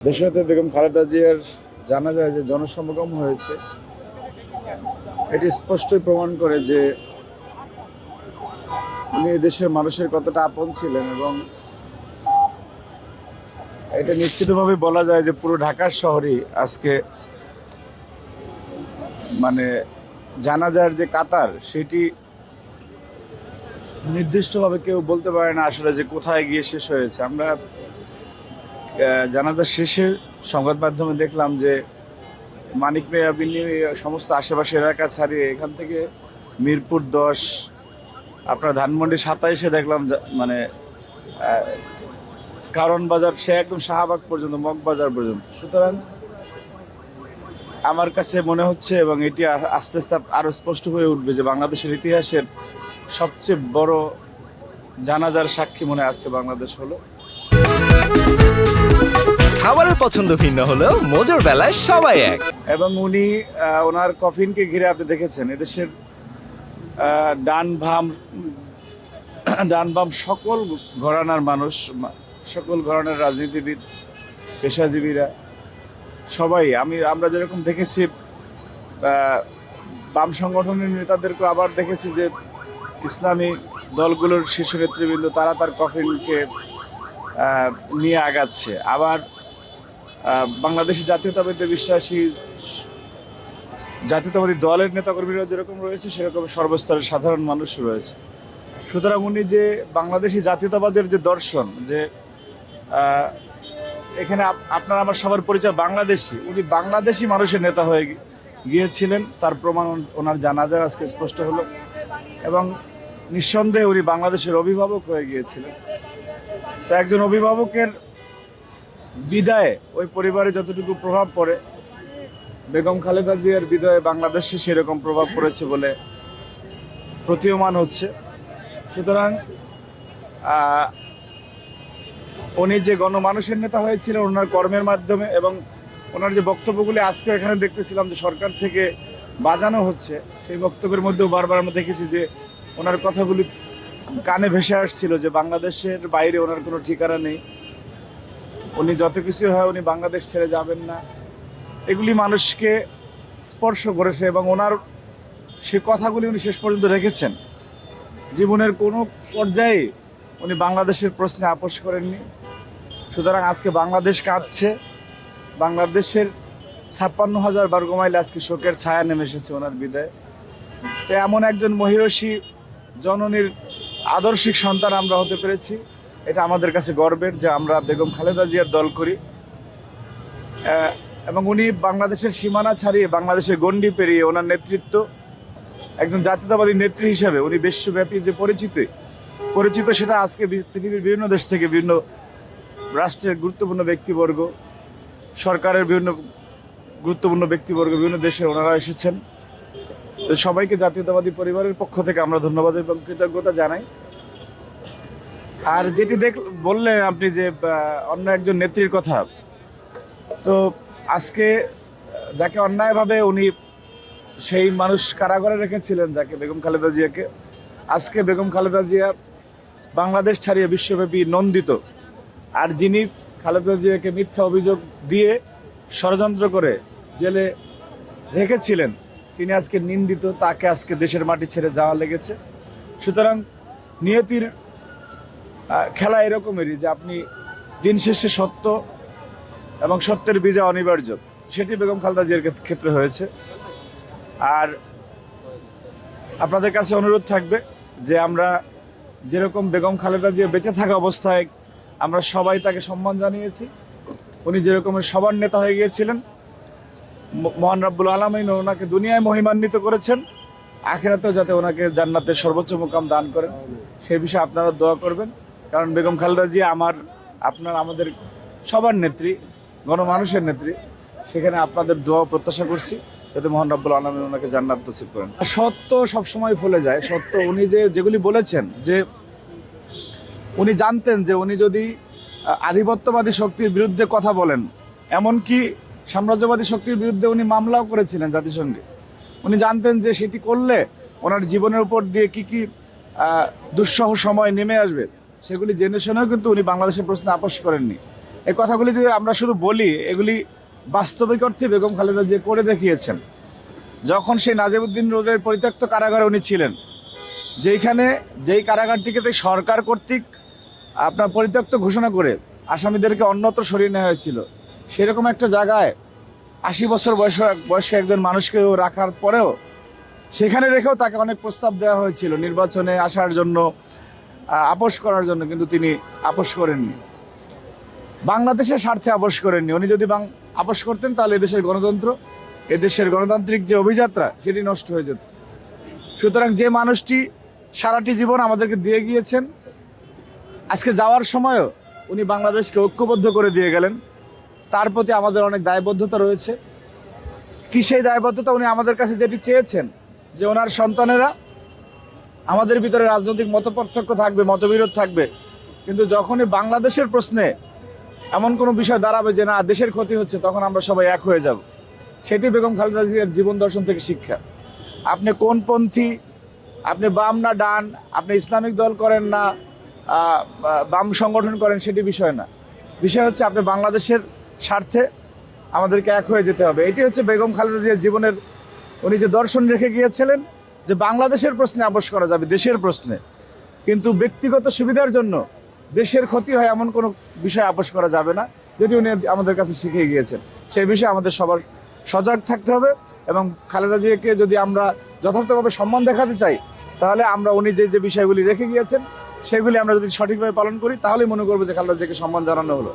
দেশনেত্রী বেগম খালেদা জিয়ার জানা যায় যে জনসমাগম হয়েছে, এটি স্পষ্টই প্রমাণ করে যে উনি দেশের মানুষের কতটা আপন ছিলেন। এবং এটা নিশ্চিতভাবে বলা যায় যে পুরো ঢাকার শহরই আজকে মানে জানাজার যে কাতার, সেটি নির্দিষ্টভাবে কেউ বলতে পারে না আসলে যে কোথায় গিয়ে শেষ হয়েছে। আমরা জানাজার শেষে সংবাদ মাধ্যমে দেখলাম যে মানিক মিয়া বিল্লি সমস্ত আশেপাশে এলাকা ছাড়িয়ে এখান থেকে মিরপুর 10, আপনার ধানমন্ডি 27-এ দেখলাম মানে কারণ বাজার, সে একদম শাহবাগ পর্যন্ত, মগবাজার পর্যন্ত। সুতরাং আমার কাছে মনে হচ্ছে, এবং এটি আস্তে আস্তে আরো স্পষ্ট হয়ে উঠবে, যে বাংলাদেশের ইতিহাসের সবচেয়ে বড় জানাজার সাক্ষী মনে হয় আজকে বাংলাদেশ হলো। খাবারের পছন্দ ভিন্ন হলেও মজার বেলায় সবাই এক। এবং উনি ওনার কফিনকে ঘিরে আপনি দেখেছেন এদেশের ডান বাম সকল ঘরানার মানুষ, সকল ঘরানার রাজনীতিবিদ, পেশাজীবীরা সবাই, আমরা যেরকম দেখেছি বাম সংগঠনের নেতাদেরকে, আবার দেখেছি যে ইসলামী দলগুলোর শীর্ষ নেতৃবৃন্দ তারা তার কফিনকে নিয়ে আগাচ্ছে। আবার বাংলাদেশি জাতীয়তাবাদী দলের নেতাকর্মীরা যেরকম রয়েছে, সেরকম সর্বস্তরের সাধারণ মানুষ রয়েছে। সুতরাং উনি যে বাংলাদেশি জাতীয়তাবাদের যে দর্শন, যে এখানে আপনার আমার সবার পরিচয় বাংলাদেশি, উনি বাংলাদেশি মানুষের নেতা হয়ে গিয়েছিলেন, তার প্রমাণ ওনার জানাজায় আজকে স্পষ্ট হলো। এবং নিঃসন্দেহে উনি বাংলাদেশের অভিভাবক হয়ে গিয়েছিলেন। তো একজন অভিভাবকের বিদায়ে ওই পরিবারে যতটুকু প্রভাব পড়ে, বেগম খালেদা জিয়ার বিদায়ে বাংলাদেশে সেরকম প্রভাব পড়েছে বলে প্রতীয়মান হচ্ছে। সুতরাং উনি যে গণমানুষের নেতা হয়েছিলেন ওনার কর্মের মাধ্যমে, এবং ওনার যে বক্তব্যগুলি আজকে এখানে দেখতেছিলাম যে সরকার থেকে বাজানো হচ্ছে, সেই বক্তব্যের মধ্যেও বারবার আমরা দেখেছি যে ওনার কথাগুলি কানে ভেসে আসছিল, যে বাংলাদেশের বাইরে ওনার কোনো ঠিকানা নেই, উনি যত কিছু হয় উনি বাংলাদেশ ছেড়ে যাবেন না। এগুলি মানুষকে স্পর্শ করেছে, এবং ওনার সে কথাগুলি উনি শেষ পর্যন্ত রেখেছেন। জীবনের কোনো পর্যায়ে উনি বাংলাদেশের প্রশ্নে আপোষ করেননি। সুতরাং আজকে বাংলাদেশ কাঁদছে, বাংলাদেশের 56,000 বর্গমাইল আজকে শোকের ছায়া নেমে এসেছে ওনার বিদায়। তো এমন একজন মহিয়সী জননীর আদর্শিক সন্তান আমরা হতে পেরেছি, এটা আমাদের কাছে গর্বের যে আমরা বেগম খালেদা জিয়ার দল করি। এবং উনি বাংলাদেশের সীমানা ছাড়িয়ে, বাংলাদেশের গণ্ডি পেরিয়ে ওনার নেতৃত্ব, একজন জাতীয়তাবাদী নেত্রী হিসেবে উনি বিশ্বব্যাপী যে পরিচিত সেটা আজকে পৃথিবীর বিভিন্ন দেশ থেকে, বিভিন্ন রাষ্ট্রের গুরুত্বপূর্ণ ব্যক্তিবর্গ, সরকারের বিভিন্ন গুরুত্বপূর্ণ ব্যক্তিবর্গ, বিভিন্ন দেশে ওনারা এসেছেন। তো সবাইকে জাতীয়তাবাদী পরিবারের পক্ষ থেকে আমরা ধন্যবাদ এবং কৃতজ্ঞতা জানাই। আর যেটি বললেন আপনি যে অন্য একজন নেত্রীর কথা, তো আজকে যাকে অন্যায়ভাবে উনি সেই মানুষ কারাগারে রেখেছিলেন, যাকে বেগম খালেদা জিয়াকে, আজকে বেগম খালেদা জিয়া বাংলাদেশ ছাড়িয়ে বিশ্বব্যাপী নন্দিত। আর যিনি খালেদা জিয়াকে মিথ্যা অভিযোগ দিয়ে ষড়যন্ত্র করে জেলে রেখেছিলেন, তিনি আজকে নিন্দিত, তাকে আজকে দেশের মাটি ছেড়ে যাওয়া লেগেছে। সুতরাং নিয়তির খেলা এরকমেরই, যে আপনি দিন শেষে সত্য এবং সত্যের বিজয় অনিবার্য, সেটি বেগম খালেদা জিয়ার ক্ষেত্রে হয়েছে। আর আপনাদের কাছে অনুরোধ থাকবে যে আমরা যেরকম বেগম খালেদা জিয়া বেঁচে থাকা অবস্থায় আমরা সবাই তাকে সম্মান জানিয়েছি, উনি যেরকমের সবার নেতা হয়ে গিয়েছিলেন, মহান রাব্বুল আলামিন ওনাকে দুনিয়ায় মহিমান্বিত করেছেন, আখিরাতেও যাতে ওনাকে জান্নাতের সর্বোচ্চ মুকাম দান করেন, সেই বিষয়ে আপনারা দোয়া করবেন। কারণ বেগম খালেদা জিয়া আমাদের সবার নেত্রী, গণমানুষের নেত্রী, সেখানে আপনাদের দোয়া প্রত্যাশা করছি যাতে মহান রাব্বুল আলামিন ওনাকে জান্নাত নসিব করেন। সত্য সবসময় ফলে যায়, সত্য উনি যেগুলি বলেছেন, যে উনি জানতেন যে উনি যদি আধিপত্যবাদী শক্তির বিরুদ্ধে কথা বলেন, এমনকি সাম্রাজ্যবাদী শক্তির বিরুদ্ধে উনি মামলাও করেছিলেন জাতিসংঘে, উনি জানতেন যে সেটি করলে ওনার জীবনের উপর দিয়ে কি দুঃসহ সময় নেমে আসবে, সেগুলি জেনে শুনেও কিন্তু উনি বাংলাদেশের প্রশ্নে আপোষ করেননি। এই কথাগুলি যদি আমরা শুধু বলি, এগুলি বাস্তবিক অর্থে বেগম খালেদা জিয়া করে দেখিয়েছেন। যখন সেই নাজিমউদ্দিন রোডের পরিত্যক্ত কারাগারে উনি ছিলেন, যেই কারাগারটিকে সরকার কর্তৃক আপনার পরিত্যক্ত ঘোষণা করে আসামিদেরকে অন্যত্র সরিয়ে নেওয়া হয়েছিল, সেরকম একটা জায়গায় 80 বছর বয়সে একজন মানুষকে রাখার পরেও সেখানে রেখেও তাকে অনেক প্রস্তাব দেওয়া হয়েছিল নির্বাচনে আসার জন্য, আপোস করার জন্য, কিন্তু তিনি আপোস করেননি। বাংলাদেশের স্বার্থে আপোস করেননি। উনি যদি আপোস করতেন তাহলে এদেশের গণতন্ত্র, এদেশের গণতান্ত্রিক যে অভিযাত্রা সেটি নষ্ট হয়ে যেত। সুতরাং যে মানুষটি সারাটি জীবন আমাদেরকে দিয়ে গিয়েছেন, আজকে যাওয়ার সময়ও উনি বাংলাদেশকে ঐক্যবদ্ধ করে দিয়ে গেলেন, তার প্রতি আমাদের অনেক দায়বদ্ধতা রয়েছে। কি সেই দায়বদ্ধতা? উনি আমাদের কাছে যেটি চেয়েছেন যে ওনার সন্তানেরা, আমাদের ভিতরে রাজনৈতিক মতপার্থক্য থাকবে, মতবিরোধ থাকবে, কিন্তু যখনই বাংলাদেশের প্রশ্নে এমন কোনো বিষয় দাঁড়াবে যে না দেশের ক্ষতি হচ্ছে, তখন আমরা সবাই এক হয়ে যাব। সেটি বেগম খালেদা জিয়ার জীবন দর্শন থেকে শিক্ষা। আপনি কোন পন্থী, আপনি বাম না ডান, আপনি ইসলামিক দল করেন না বাম সংগঠন করেন, সেটি বিষয় না। বিষয় হচ্ছে আপনি বাংলাদেশের স্বার্থে আমাদেরকে এক হয়ে যেতে হবে। এটি হচ্ছে বেগম খালেদা জিয়ার জীবনের উনি যে দর্শন রেখে গিয়েছিলেন, যে বাংলাদেশের প্রশ্নে আপোস করা যাবে, দেশের প্রশ্নে, কিন্তু ব্যক্তিগত সুবিধার জন্য দেশের ক্ষতি হয় এমন কোনো বিষয়ে আপোস করা যাবে না, যেটি উনি আমাদের কাছে শিখিয়ে গিয়েছেন। সেই বিষয়ে আমাদের সবার সজাগ থাকতে হবে এবং খালেদা জিয়াকে যদি আমরা যথার্থভাবে সম্মান দেখাতে চাই, তাহলে আমরা উনি যে বিষয়গুলি রেখে গিয়েছেন সেগুলি আমরা যদি সঠিকভাবে পালন করি, তাহলেই মনে করবো যে খালেদা জিয়াকে সম্মান জানানো হলো।